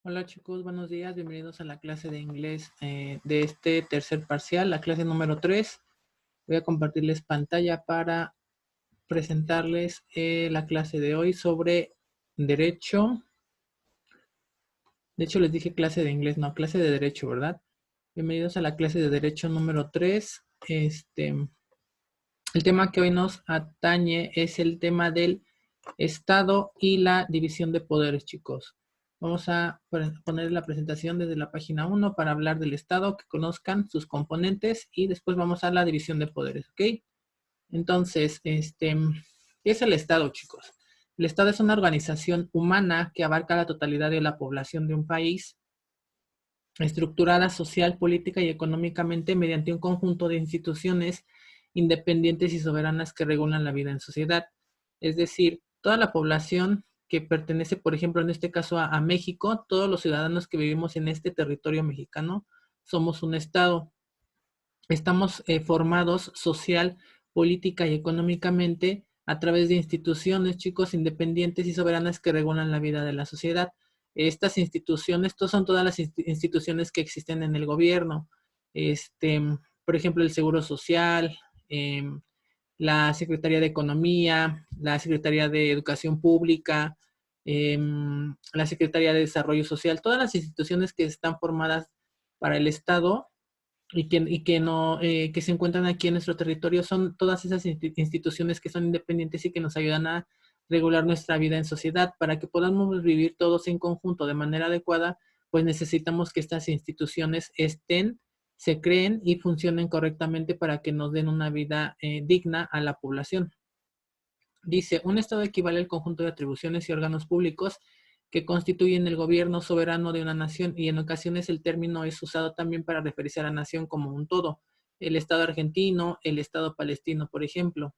Hola chicos, buenos días, bienvenidos a la clase de inglés de este tercer parcial, la clase número 3. Voy a compartirles pantalla para presentarles la clase de hoy sobre derecho. De hecho les dije clase de inglés, no, clase de derecho, ¿verdad? Bienvenidos a la clase de derecho número 3. El tema que hoy nos atañe es el tema del Estado y la división de poderes, chicos. Vamos a poner la presentación desde la página 1 para hablar del Estado, que conozcan sus componentes y después vamos a la división de poderes, ¿ok? Entonces, ¿qué es el Estado, chicos? El Estado es una organización humana que abarca la totalidad de la población de un país, estructurada social, política y económicamente mediante un conjunto de instituciones independientes y soberanas que regulan la vida en sociedad. Es decir, toda la población que pertenece, por ejemplo, en este caso a México, todos los ciudadanos que vivimos en este territorio mexicano, somos un Estado. Estamos formados social, política y económicamente a través de instituciones, chicos, independientes y soberanas que regulan la vida de la sociedad. Estas instituciones, estas son todas las instituciones que existen en el gobierno. Este, por ejemplo, el Seguro Social, la Secretaría de Economía, la Secretaría de Educación Pública, la Secretaría de Desarrollo Social, todas las instituciones que están formadas para el Estado que se encuentran aquí en nuestro territorio son todas esas instituciones que son independientes y que nos ayudan a regular nuestra vida en sociedad. Para que podamos vivir todos en conjunto de manera adecuada, pues necesitamos que estas instituciones se creen y funcionen correctamente para que nos den una vida digna a la población. Dice, un Estado equivale al conjunto de atribuciones y órganos públicos que constituyen el gobierno soberano de una nación, y en ocasiones el término es usado también para referirse a la nación como un todo. El Estado argentino, el Estado palestino, por ejemplo.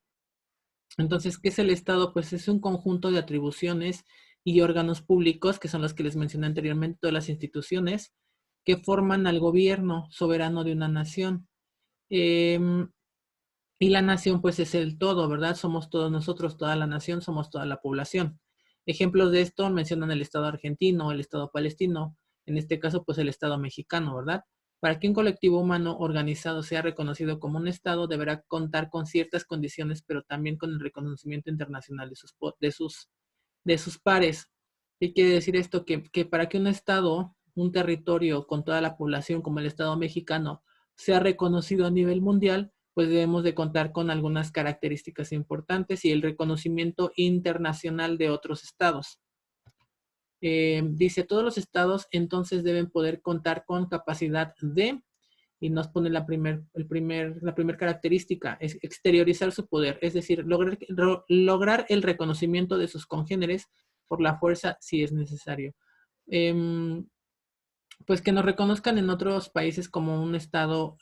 Entonces, ¿qué es el Estado? Pues es un conjunto de atribuciones y órganos públicos, que son los que les mencioné anteriormente, todas las instituciones, que forman al gobierno soberano de una nación. Y la nación, pues, es el todo, ¿verdad? Somos todos nosotros, toda la nación, somos toda la población. Ejemplos de esto mencionan el Estado argentino, el Estado palestino, en este caso, pues, el Estado mexicano, ¿verdad? Para que un colectivo humano organizado sea reconocido como un Estado, deberá contar con ciertas condiciones, pero también con el reconocimiento internacional de sus pares. ¿Qué quiere decir esto? Que para que un Estado, un territorio con toda la población, como el Estado mexicano, sea reconocido a nivel mundial, pues debemos de contar con algunas características importantes y el reconocimiento internacional de otros estados. Dice, todos los estados entonces deben poder contar con capacidad de, y nos pone la primera característica, es exteriorizar su poder, es decir, lograr el reconocimiento de sus congéneres por la fuerza si es necesario. Pues que nos reconozcan en otros países como un estado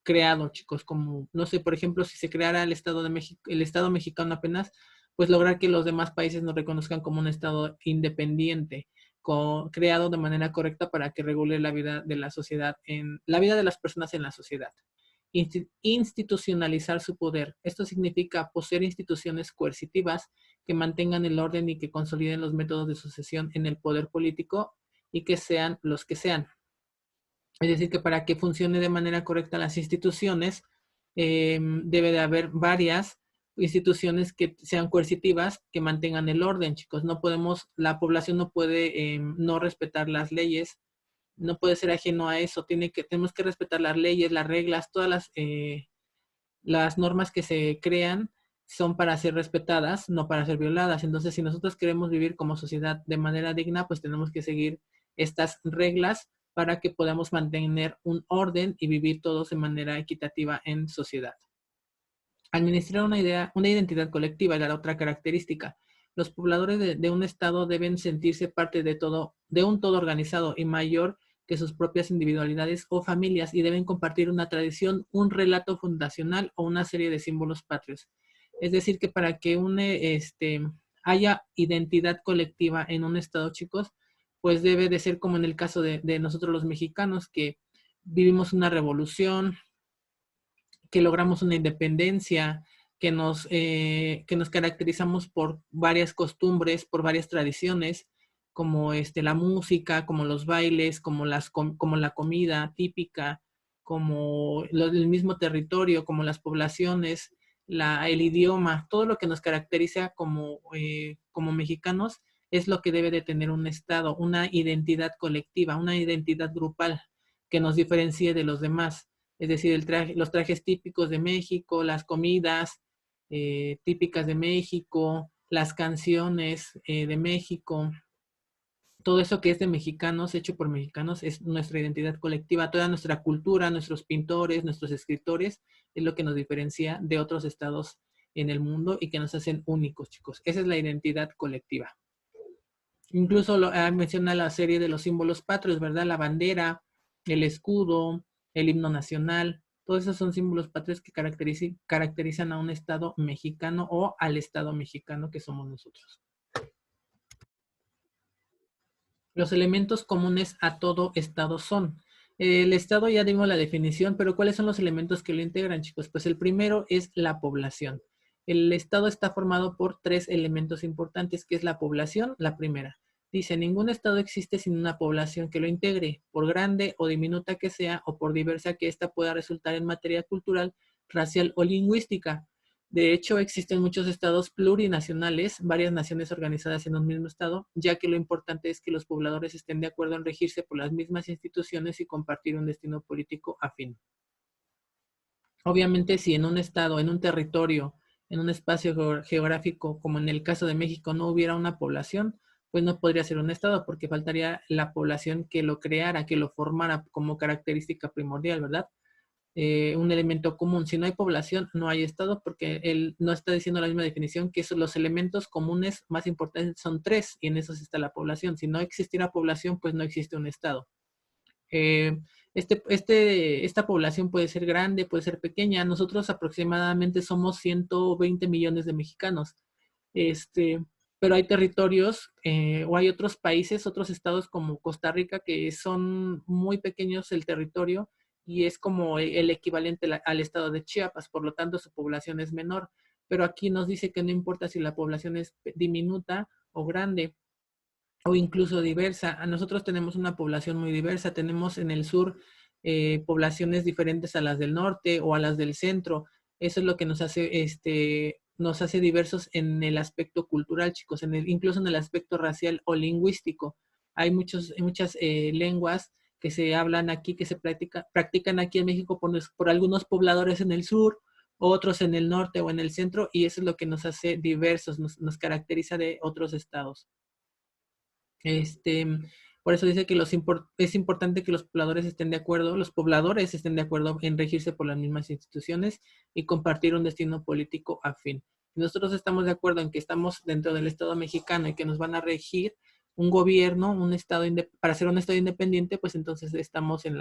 creado, chicos, como, no sé, por ejemplo, si se creara el Estado de México, el Estado mexicano apenas, pues lograr que los demás países nos reconozcan como un Estado independiente, creado de manera correcta para que regule la vida de la sociedad, la vida de las personas en la sociedad. Institucionalizar su poder. Esto significa poseer instituciones coercitivas que mantengan el orden y que consoliden los métodos de sucesión en el poder político y que sean los que sean. Es decir, que para que funcione de manera correcta las instituciones, debe de haber varias instituciones que sean coercitivas, que mantengan el orden, chicos. No podemos, la población no puede no respetar las leyes, no puede ser ajeno a eso. Tenemos que respetar las leyes, las reglas, todas las normas que se crean son para ser respetadas, no para ser violadas. Entonces, si nosotros queremos vivir como sociedad de manera digna, pues tenemos que seguir estas reglas para que podamos mantener un orden y vivir todos de manera equitativa en sociedad. Administrar una identidad colectiva era la otra característica. Los pobladores de un estado deben sentirse parte de un todo organizado y mayor que sus propias individualidades o familias, y deben compartir una tradición, un relato fundacional o una serie de símbolos patrios. Es decir, que para que haya identidad colectiva en un estado, chicos, pues debe de ser como en el caso de nosotros los mexicanos, que vivimos una revolución, que logramos una independencia, que nos caracterizamos por varias costumbres, por varias tradiciones, como la música, como los bailes, como la comida típica, como el mismo territorio, como las poblaciones, el idioma, todo lo que nos caracteriza como mexicanos es lo que debe de tener un Estado, una identidad colectiva, una identidad grupal que nos diferencie de los demás. Es decir, los trajes típicos de México, las comidas típicas de México, las canciones de México, todo eso que es de mexicanos, hecho por mexicanos, es nuestra identidad colectiva. Toda nuestra cultura, nuestros pintores, nuestros escritores, es lo que nos diferencia de otros estados en el mundo y que nos hacen únicos, chicos. Esa es la identidad colectiva. Incluso menciona la serie de los símbolos patrios, ¿verdad? La bandera, el escudo, el himno nacional. Todos esos son símbolos patrios que caracterizan a un estado mexicano o al estado mexicano que somos nosotros. Los elementos comunes a todo estado son. El estado ya dimos la definición, pero ¿cuáles son los elementos que lo integran, chicos? Pues el primero es la población. El estado está formado por 3 elementos importantes, que es la población, la primera. Dice, ningún estado existe sin una población que lo integre, por grande o diminuta que sea, o por diversa que ésta pueda resultar en materia cultural, racial o lingüística. De hecho, existen muchos estados plurinacionales, varias naciones organizadas en un mismo estado, ya que lo importante es que los pobladores estén de acuerdo en regirse por las mismas instituciones y compartir un destino político afín. Obviamente, si en un estado, en un territorio, en un espacio geográfico, como en el caso de México, no hubiera una población, pues no podría ser un estado, porque faltaría la población que lo creara, que lo formara como característica primordial, ¿verdad? Un elemento común. Si no hay población, no hay estado, porque él no está diciendo la misma definición, que los elementos comunes más importantes son 3, y en esos está la población. Si no existiera población, pues no existe un estado. Esta población puede ser grande, puede ser pequeña. Nosotros aproximadamente somos 120 millones de mexicanos. Pero hay territorios o hay otros países, otros estados como Costa Rica, que son muy pequeños el territorio y es como el equivalente al estado de Chiapas, por lo tanto su población es menor. Pero aquí nos dice que no importa si la población es diminuta o grande o incluso diversa. Nosotros tenemos una población muy diversa. Tenemos en el sur poblaciones diferentes a las del norte o a las del centro. Eso es lo que nos hace diversos en el aspecto cultural, chicos, incluso en el aspecto racial o lingüístico. Hay muchas lenguas que se hablan aquí, que se practican aquí en México por algunos pobladores en el sur, otros en el norte o en el centro, y eso es lo que nos hace diversos, nos caracteriza de otros estados. Por eso dice que es importante que los pobladores estén de acuerdo en regirse por las mismas instituciones y compartir un destino político afín. Si nosotros estamos de acuerdo en que estamos dentro del Estado mexicano y que nos van a regir un gobierno, un estado para ser un estado independiente, pues entonces estamos en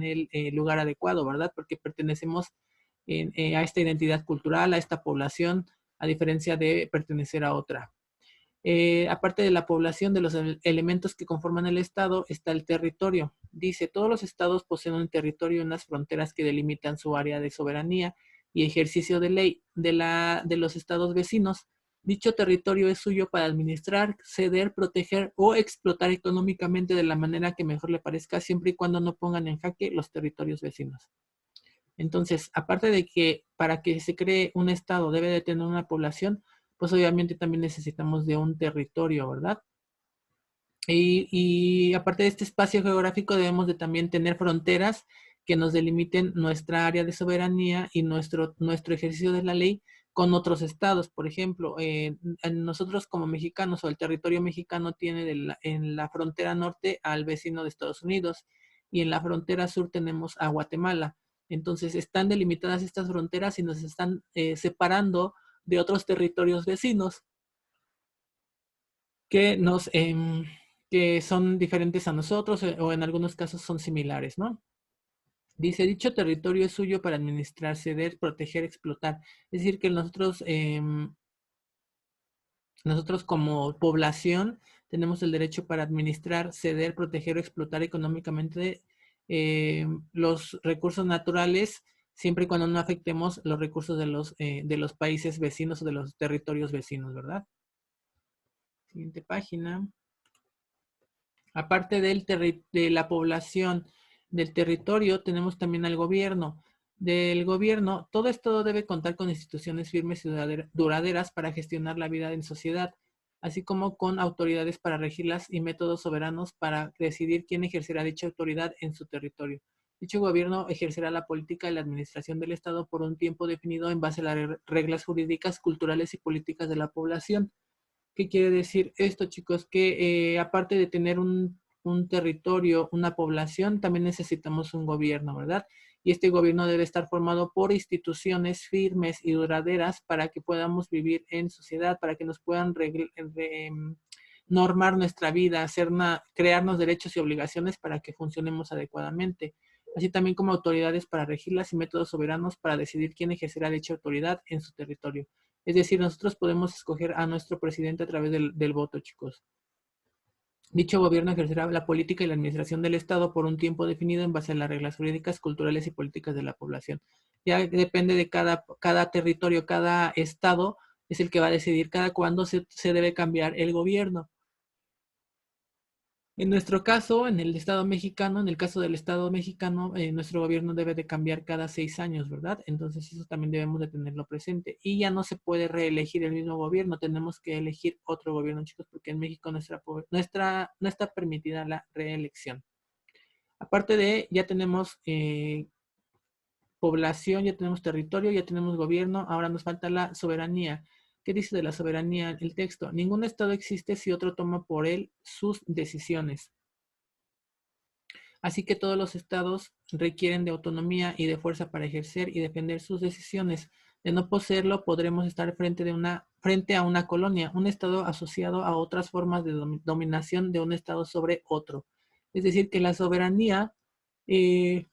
el lugar adecuado, ¿verdad? Porque pertenecemos a esta identidad cultural, a esta población, a diferencia de pertenecer a otra. Aparte de la población, de los elementos que conforman el Estado, está el territorio. Dice, todos los estados poseen un territorio y unas fronteras que delimitan su área de soberanía y ejercicio de ley de los estados vecinos. Dicho territorio es suyo para administrar, ceder, proteger o explotar económicamente de la manera que mejor le parezca, siempre y cuando no pongan en jaque los territorios vecinos. Entonces, aparte de que para que se cree un estado debe de tener una población, pues obviamente también necesitamos de un territorio, ¿verdad? Y aparte de este espacio geográfico debemos de también tener fronteras que nos delimiten nuestra área de soberanía y nuestro ejercicio de la ley con otros estados. Por ejemplo, nosotros como mexicanos o el territorio mexicano tiene en la frontera norte al vecino de Estados Unidos y en la frontera sur tenemos a Guatemala. Entonces están delimitadas estas fronteras y nos están separando de otros territorios vecinos que que son diferentes a nosotros o en algunos casos son similares, ¿no? Dice, dicho territorio es suyo para administrar, ceder, proteger, explotar. Es decir, que nosotros como población tenemos el derecho para administrar, ceder, proteger o explotar económicamente los recursos naturales, siempre y cuando no afectemos los recursos de los países vecinos o de los territorios vecinos, ¿verdad? Siguiente página. Aparte de la población del territorio, tenemos también al gobierno. Del gobierno, todo esto debe contar con instituciones firmes y duraderas para gestionar la vida en sociedad, así como con autoridades para regirlas y métodos soberanos para decidir quién ejercerá dicha autoridad en su territorio. Dicho gobierno ejercerá la política y la administración del Estado por un tiempo definido en base a las reglas jurídicas, culturales y políticas de la población. ¿Qué quiere decir esto, chicos? Que aparte de tener un territorio, una población, también necesitamos un gobierno, ¿verdad? Y este gobierno debe estar formado por instituciones firmes y duraderas para que podamos vivir en sociedad, para que nos puedan normar nuestra vida, crearnos derechos y obligaciones para que funcionemos adecuadamente, así también como autoridades para regirlas y métodos soberanos para decidir quién ejercerá dicha autoridad en su territorio. Es decir, nosotros podemos escoger a nuestro presidente a través del voto, chicos. Dicho gobierno ejercerá la política y la administración del Estado por un tiempo definido en base a las reglas jurídicas, culturales y políticas de la población. Ya depende de cada territorio, cada estado es el que va a decidir cada cuándo se debe cambiar el gobierno. En nuestro caso, en el Estado mexicano, en el caso del Estado mexicano, nuestro gobierno debe de cambiar cada 6 años, ¿verdad? Entonces eso también debemos de tenerlo presente. Y ya no se puede reelegir el mismo gobierno, tenemos que elegir otro gobierno, chicos, porque en México no está permitida la reelección. Aparte de, ya tenemos población, ya tenemos territorio, ya tenemos gobierno, ahora nos falta la soberanía. ¿Qué dice de la soberanía el texto? Ningún Estado existe si otro toma por él sus decisiones. Así que todos los estados requieren de autonomía y de fuerza para ejercer y defender sus decisiones. De no poseerlo, podremos estar frente a una colonia, un estado asociado a otras formas de dominación de un estado sobre otro. Es decir, que la soberanía eh,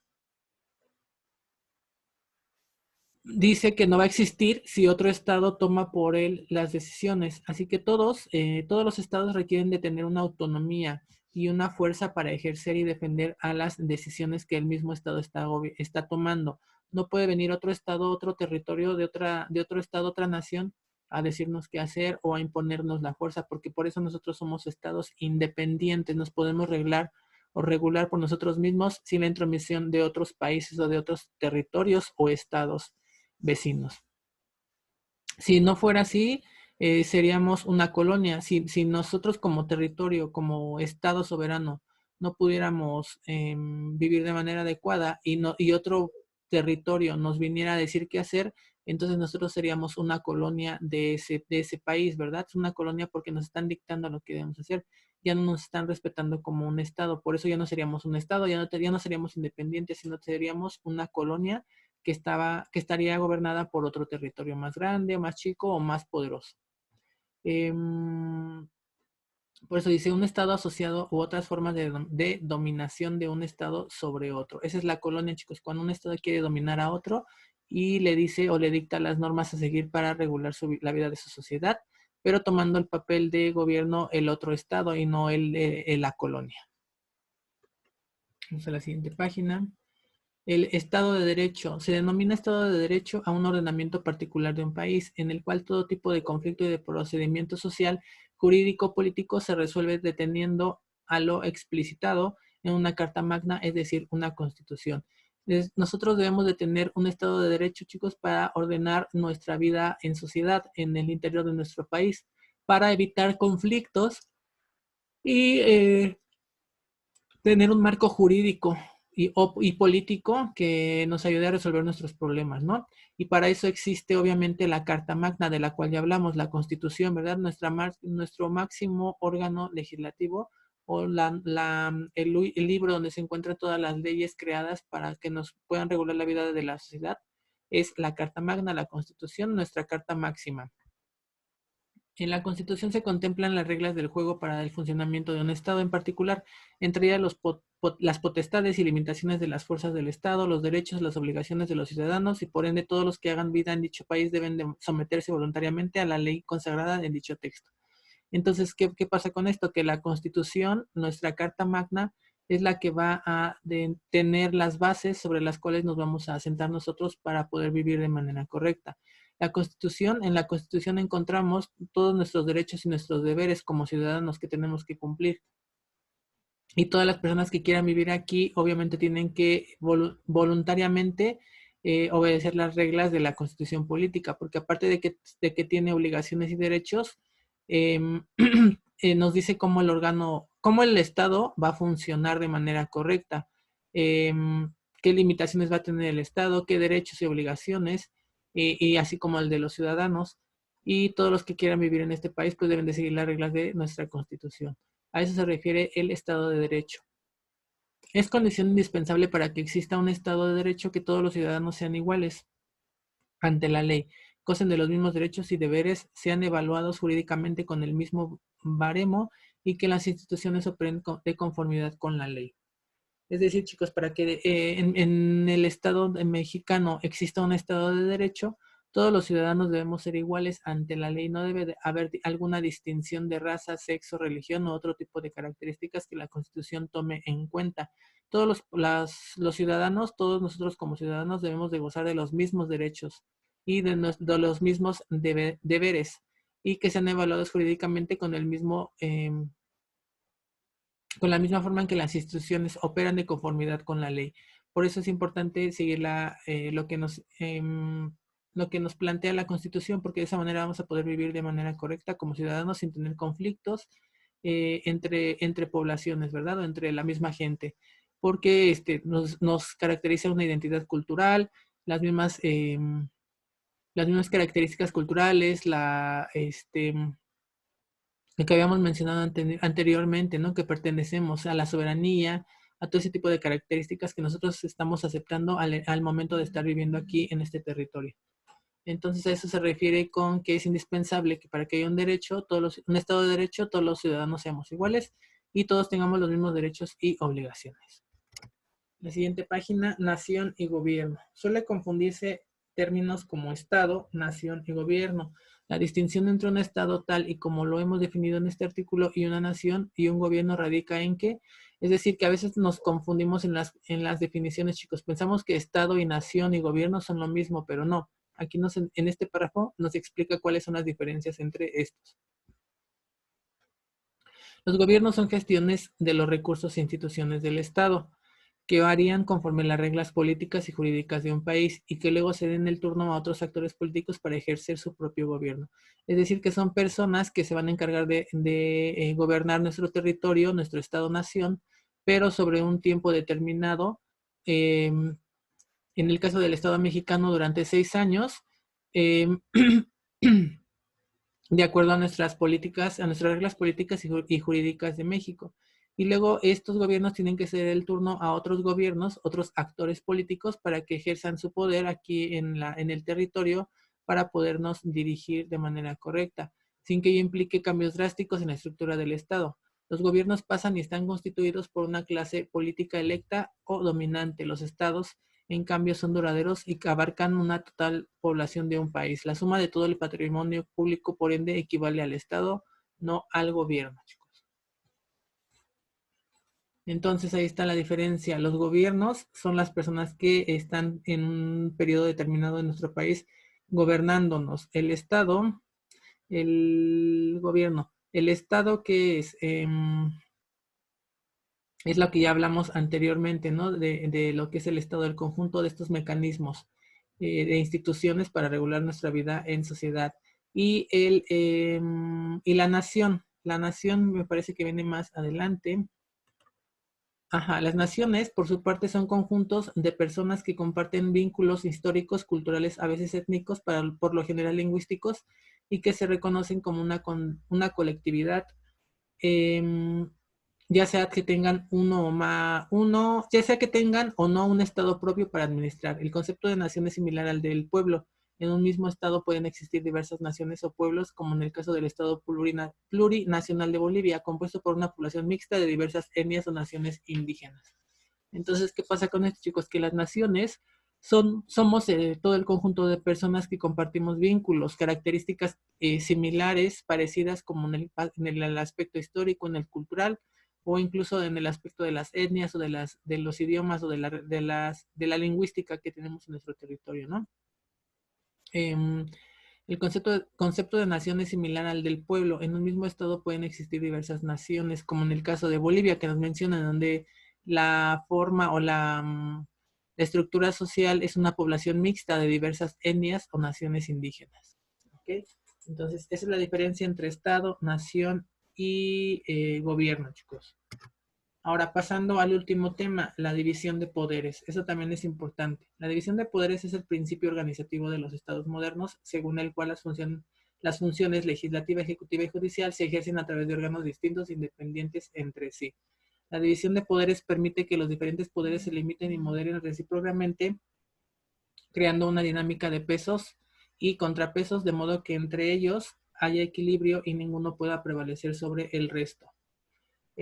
dice que no va a existir si otro estado toma por él las decisiones. Así que todos los estados requieren de tener una autonomía y una fuerza para ejercer y defender a las decisiones que el mismo estado está tomando. No puede venir otro estado, otro territorio de otro estado, otra nación a decirnos qué hacer o a imponernos la fuerza, porque por eso nosotros somos estados independientes, nos podemos reglar o regular por nosotros mismos sin la intromisión de otros países o de otros territorios o estados vecinos. Si no fuera así, seríamos una colonia. Si nosotros como territorio, como Estado soberano, no pudiéramos vivir de manera adecuada y otro territorio nos viniera a decir qué hacer, entonces nosotros seríamos una colonia de ese país, ¿verdad? Es una colonia porque nos están dictando lo que debemos hacer. Ya no nos están respetando como un Estado. Por eso ya no seríamos un Estado, ya no seríamos independientes, sino seríamos una colonia que estaría gobernada por otro territorio más grande, más chico o más poderoso. Por eso dice un estado asociado u otras formas de dominación de un estado sobre otro. Esa es la colonia, chicos, cuando un estado quiere dominar a otro y le dice o le dicta las normas a seguir para regular la vida de su sociedad, pero tomando el papel de gobierno el otro estado y no la colonia. Vamos a la siguiente página. El Estado de Derecho. Se denomina Estado de Derecho a un ordenamiento particular de un país, en el cual todo tipo de conflicto y de procedimiento social, jurídico, político se resuelve deteniendo a lo explicitado en una Carta Magna, es decir, una Constitución. Nosotros debemos de tener un Estado de Derecho, chicos, para ordenar nuestra vida en sociedad, en el interior de nuestro país, para evitar conflictos y tener un marco jurídico y político que nos ayude a resolver nuestros problemas, ¿no? Y para eso existe obviamente la Carta Magna de la cual ya hablamos, la Constitución, ¿verdad? Nuestro máximo órgano legislativo o el libro donde se encuentran todas las leyes creadas para que nos puedan regular la vida de la sociedad es la Carta Magna, la Constitución, nuestra Carta Máxima. En la Constitución se contemplan las reglas del juego para el funcionamiento de un Estado en particular, entre ellas las potestades y limitaciones de las fuerzas del Estado, los derechos y las obligaciones de los ciudadanos y por ende todos los que hagan vida en dicho país deben de someterse voluntariamente a la ley consagrada en dicho texto. Entonces, ¿qué pasa con esto? Que la Constitución, nuestra Carta Magna, es la que va a tener las bases sobre las cuales nos vamos a sentar nosotros para poder vivir de manera correcta. En la Constitución encontramos todos nuestros derechos y nuestros deberes como ciudadanos que tenemos que cumplir. Y todas las personas que quieran vivir aquí, obviamente tienen que voluntariamente obedecer las reglas de la Constitución política, porque aparte de que tiene obligaciones y derechos, em, nos dice cómo el órgano, cómo el Estado va a funcionar de manera correcta, qué limitaciones va a tener el Estado, qué derechos y obligaciones, y así como el de los ciudadanos. Y todos los que quieran vivir en este país, pues deben de seguir las reglas de nuestra Constitución. A eso se refiere el Estado de Derecho. Es condición indispensable para que exista un Estado de Derecho que todos los ciudadanos sean iguales ante la ley, gocen de los mismos derechos y deberes, sean evaluados jurídicamente con el mismo baremo y que las instituciones operen de conformidad con la ley. Es decir, chicos, para que en el Estado mexicano exista un Estado de Derecho, todos los ciudadanos debemos ser iguales ante la ley. No debe de haber alguna distinción de raza, sexo, religión u otro tipo de características que la Constitución tome en cuenta. Todos los ciudadanos, todos nosotros como ciudadanos debemos de gozar de los mismos derechos y de los mismos deberes y que sean evaluados jurídicamente con el mismo con la misma forma en que las instituciones operan de conformidad con la ley. Por eso es importante seguir lo que nos plantea la Constitución, porque de esa manera vamos a poder vivir de manera correcta como ciudadanos sin tener conflictos entre poblaciones, ¿verdad? O entre la misma gente, porque nos caracteriza una identidad cultural, las mismas características culturales, lo que habíamos mencionado anteriormente, ¿no? Que pertenecemos a la soberanía, a todo ese tipo de características que nosotros estamos aceptando al momento de estar viviendo aquí en este territorio. Entonces a eso se refiere con que es indispensable que para que haya un derecho, un Estado de Derecho, todos los ciudadanos seamos iguales y todos tengamos los mismos derechos y obligaciones. La siguiente página, nación y gobierno. Suele confundirse términos como Estado, nación y gobierno. La distinción entre un Estado tal y como lo hemos definido en este artículo y una nación y un gobierno radica en que, es decir, que a veces nos confundimos en las definiciones, chicos. Pensamos que Estado y nación y gobierno son lo mismo, pero no. Aquí en este párrafo nos explica cuáles son las diferencias entre estos. Los gobiernos son gestiones de los recursos e instituciones del Estado, que varían conforme las reglas políticas y jurídicas de un país y que luego ceden el turno a otros actores políticos para ejercer su propio gobierno. Es decir, que son personas que se van a encargar de gobernar nuestro territorio, nuestro Estado-nación, pero sobre un tiempo determinado. En el caso del Estado mexicano, durante 6 años. Eh, de acuerdo a nuestras políticas, a nuestras reglas políticas y jurídicas de México. Y luego estos gobiernos tienen que ceder el turno a otros gobiernos, otros actores políticos, para que ejerzan su poder aquí en el territorio para podernos dirigir de manera correcta, sin que ello implique cambios drásticos en la estructura del Estado. Los gobiernos pasan y están constituidos por una clase política electa o dominante. Los estados en cambio son duraderos y que abarcan una total población de un país. La suma de todo el patrimonio público, por ende, equivale al Estado, no al gobierno, chicos. Entonces ahí está la diferencia. Los gobiernos son las personas que están en un periodo determinado en nuestro país gobernándonos. El Estado, el gobierno, el Estado que es lo que ya hablamos anteriormente, ¿no? De lo que es el Estado, del conjunto de estos mecanismos de instituciones para regular nuestra vida en sociedad. Y la nación me parece que viene más adelante. Ajá, las naciones, por su parte, son conjuntos de personas que comparten vínculos históricos, culturales, a veces étnicos, por lo general lingüísticos, y que se reconocen como una colectividad. em, ya sea que tengan ya sea que tengan o no un estado propio para administrar. El concepto de nación es similar al del pueblo. En un mismo estado pueden existir diversas naciones o pueblos, como en el caso del estado plurinacional de Bolivia, compuesto por una población mixta de diversas etnias o naciones indígenas. Entonces, ¿qué pasa con esto, chicos? Que las naciones somos todo el conjunto de personas que compartimos vínculos, características similares, parecidas como en el aspecto histórico, en el cultural, o incluso en el aspecto de las etnias o de los idiomas o de la lingüística que tenemos en nuestro territorio, ¿no? Em, El concepto de nación es similar al del pueblo. En un mismo estado pueden existir diversas naciones, como en el caso de Bolivia, que nos mencionan, donde la forma o la estructura social es una población mixta de diversas etnias o naciones indígenas. ¿Okay? Entonces, esa es la diferencia entre estado, nación y gobierno, chicos. Ahora, pasando al último tema, la división de poderes. Eso también es importante. La división de poderes es el principio organizativo de los estados modernos, según el cual las funciones legislativa, ejecutiva y judicial se ejercen a través de órganos distintos e independientes entre sí. La división de poderes permite que los diferentes poderes se limiten y moderen recíprocamente, creando una dinámica de pesos y contrapesos, de modo que entre ellos haya equilibrio y ninguno pueda prevalecer sobre el resto.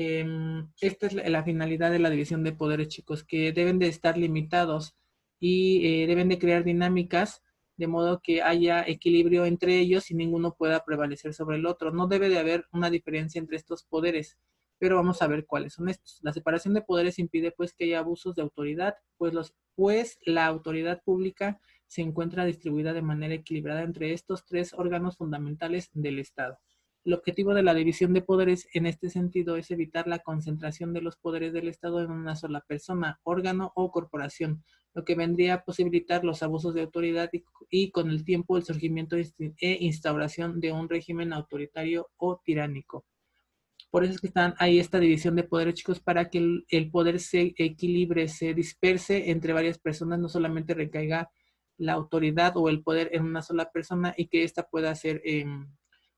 Esta es la finalidad de la división de poderes, chicos, que deben de estar limitados y deben de crear dinámicas de modo que haya equilibrio entre ellos y ninguno pueda prevalecer sobre el otro. No debe de haber una diferencia entre estos poderes, pero vamos a ver cuáles son estos. La separación de poderes impide pues que haya abusos de autoridad, pues la autoridad pública se encuentra distribuida de manera equilibrada entre estos tres órganos fundamentales del Estado. El objetivo de la división de poderes en este sentido es evitar la concentración de los poderes del Estado en una sola persona, órgano o corporación, lo que vendría a posibilitar los abusos de autoridad y con el tiempo el surgimiento e instauración de un régimen autoritario o tiránico. Por eso es que están ahí esta división de poderes, chicos, para que el poder se equilibre, se disperse entre varias personas, no solamente recaiga la autoridad o el poder en una sola persona y que ésta pueda ser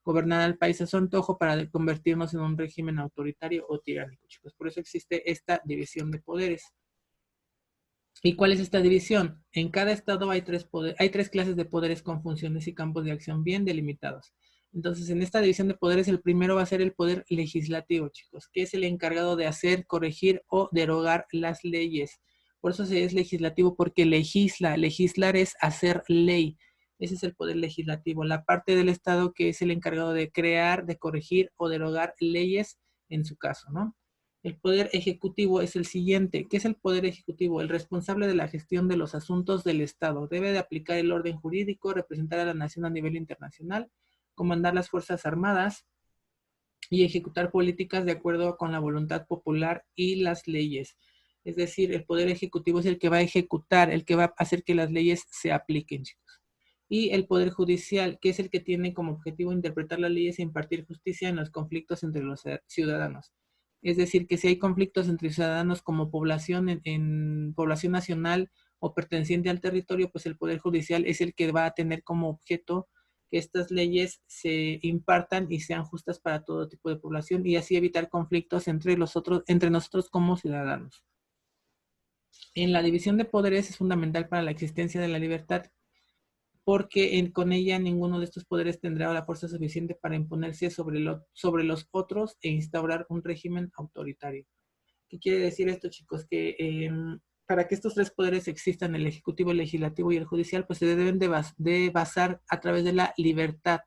gobernar al país a su antojo para convertirnos en un régimen autoritario o tiránico, chicos. Por eso existe esta división de poderes. ¿Y cuál es esta división? En cada estado hay tres clases de poderes con funciones y campos de acción bien delimitados. Entonces, en esta división de poderes, el primero va a ser el poder legislativo, chicos, que es el encargado de hacer, corregir o derogar las leyes. Por eso se es legislativo, porque legisla. Legislar es hacer ley. Ese es el poder legislativo. La parte del Estado que es el encargado de crear, de corregir o derogar leyes en su caso, ¿no? El poder ejecutivo es el siguiente. ¿Qué es el poder ejecutivo? El responsable de la gestión de los asuntos del Estado. Debe de aplicar el orden jurídico, representar a la nación a nivel internacional, comandar las Fuerzas Armadas y ejecutar políticas de acuerdo con la voluntad popular y las leyes. Es decir, el poder ejecutivo es el que va a ejecutar, el que va a hacer que las leyes se apliquen, chicos. Y el poder judicial, que es el que tiene como objetivo interpretar las leyes e impartir justicia en los conflictos entre los ciudadanos. Es decir, que si hay conflictos entre ciudadanos como población en población nacional o perteneciente al territorio, pues el Poder Judicial es el que va a tener como objeto que estas leyes se impartan y sean justas para todo tipo de población y así evitar conflictos entre nosotros como ciudadanos. En la división de poderes es fundamental para la existencia de la libertad, porque con ella ninguno de estos poderes tendrá la fuerza suficiente para imponerse sobre los otros e instaurar un régimen autoritario. ¿Qué quiere decir esto, chicos? Que para que estos tres poderes existan, el ejecutivo, el legislativo y el judicial, pues se deben de basar a través de la libertad,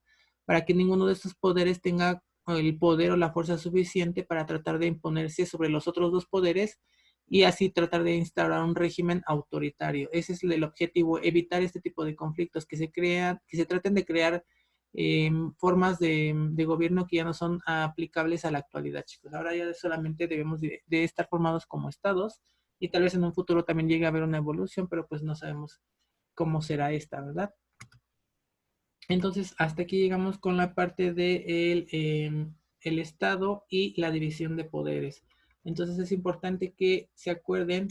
para que ninguno de estos poderes tenga el poder o la fuerza suficiente para tratar de imponerse sobre los otros dos poderes y así tratar de instaurar un régimen autoritario. Ese es el objetivo, evitar este tipo de conflictos, que se traten de crear formas de gobierno que ya no son aplicables a la actualidad, chicos. Ahora ya solamente debemos de estar formados como estados y tal vez en un futuro también llegue a haber una evolución, pero pues no sabemos cómo será esta, ¿verdad? Entonces, hasta aquí llegamos con la parte de el Estado y la división de poderes. Entonces, es importante que se acuerden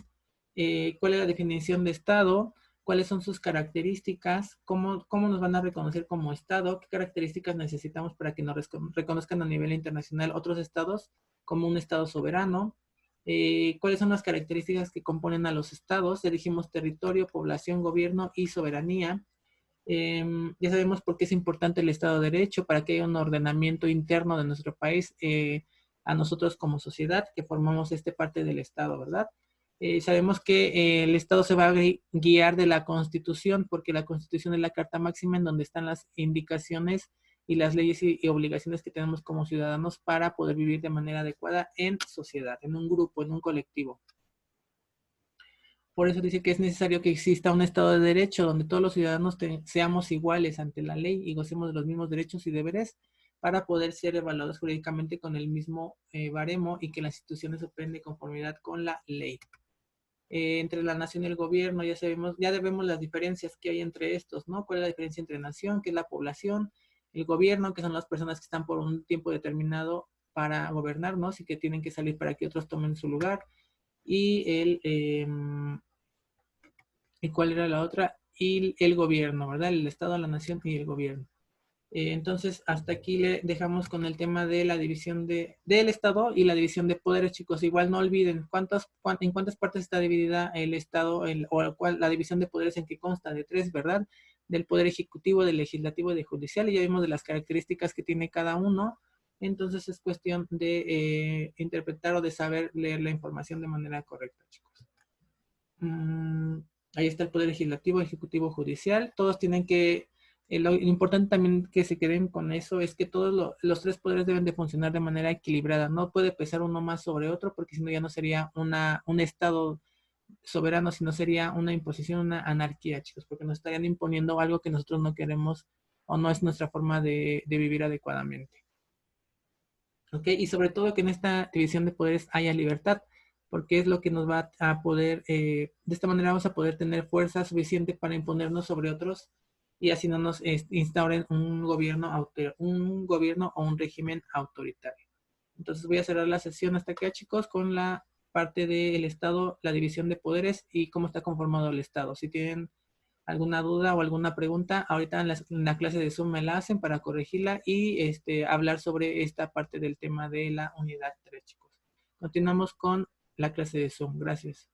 cuál es la definición de Estado, cuáles son sus características, cómo nos van a reconocer como Estado, qué características necesitamos para que nos reconozcan a nivel internacional otros estados como un Estado soberano, cuáles son las características que componen a los estados, ya dijimos territorio, población, gobierno y soberanía. Ya sabemos por qué es importante el Estado de Derecho, para que haya un ordenamiento interno de nuestro país, a nosotros como sociedad que formamos este parte del Estado, ¿verdad? Sabemos que el Estado se va a guiar de la Constitución, porque la Constitución es la carta máxima en donde están las indicaciones y las leyes y obligaciones que tenemos como ciudadanos para poder vivir de manera adecuada en sociedad, en un grupo, en un colectivo. Por eso dice que es necesario que exista un Estado de Derecho donde todos los ciudadanos seamos iguales ante la ley y gocemos de los mismos derechos y deberes para poder ser evaluados jurídicamente con el mismo baremo y que las instituciones operen de conformidad con la ley. Entre la nación y el gobierno, ya debemos las diferencias que hay entre estos, ¿no? ¿Cuál es la diferencia entre nación, que es la población, el gobierno, que son las personas que están por un tiempo determinado para gobernarnos y que tienen que salir para que otros tomen su lugar? ¿Y cuál era la otra? Y el gobierno, ¿verdad? El Estado, la nación y el gobierno. Entonces, hasta aquí le dejamos con el tema de la división del Estado y la división de poderes, chicos. Igual no olviden en cuántas partes está dividida el Estado la división de poderes en que consta de tres, ¿verdad? Del poder ejecutivo, del legislativo y del judicial. Y ya vimos de las características que tiene cada uno. Entonces es cuestión de interpretar o de saber leer la información de manera correcta, chicos. Ahí está el poder legislativo, ejecutivo, judicial. Todos tienen que, lo importante también que se queden con eso es que todos los tres poderes deben de funcionar de manera equilibrada. No puede pesar uno más sobre otro porque si no ya no sería un Estado soberano, sino sería una imposición, una anarquía, chicos, porque nos estarían imponiendo algo que nosotros no queremos o no es nuestra forma de vivir adecuadamente. ¿Ok? Y sobre todo que en esta división de poderes haya libertad, porque es lo que nos va a poder, de esta manera vamos a poder tener fuerza suficiente para imponernos sobre otros y así no nos instauren un gobierno o un régimen autoritario. Entonces voy a cerrar la sesión hasta acá, chicos, con la parte del Estado, la división de poderes y cómo está conformado el Estado. Si tienen alguna duda o alguna pregunta, ahorita en la clase de Zoom me la hacen para corregirla y hablar sobre esta parte del tema de la unidad 3, chicos. Continuamos con la clase de Zoom. Gracias.